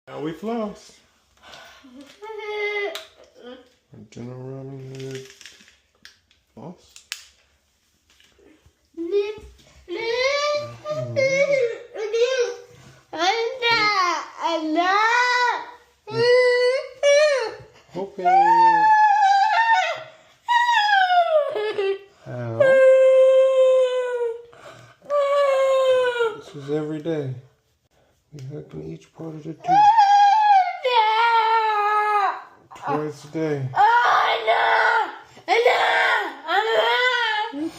Now we floss. General Robin Hood floss. Okay. How? This is every day. We hugging each part of the tooth. Twice a day.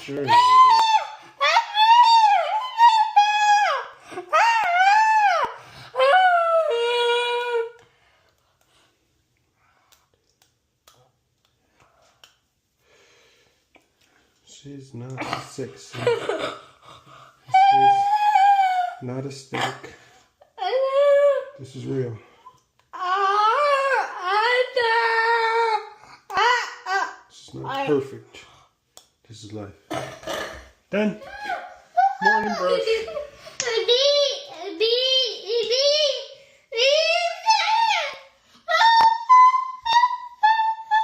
Sure. She's not sexy. She's not aesthetic. This is real. This is not perfect. This is life. Done. Morning brush.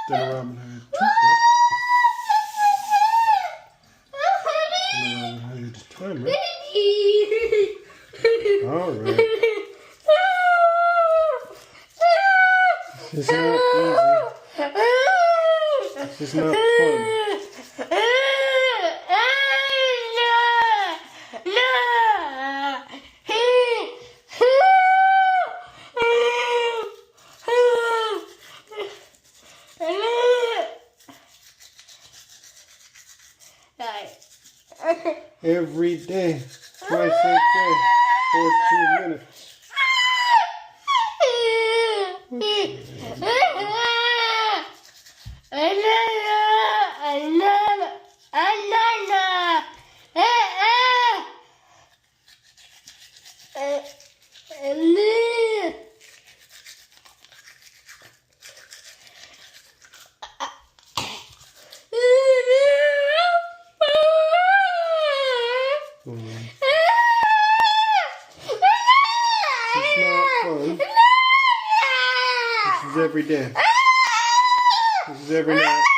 Then a Robin Hood toothbrush. Then a Robin Hood timer. Alright. This is not easy. This is not fun. Every day, twice a day, for 2 minutes. It's not fun. This is every day. This is every night.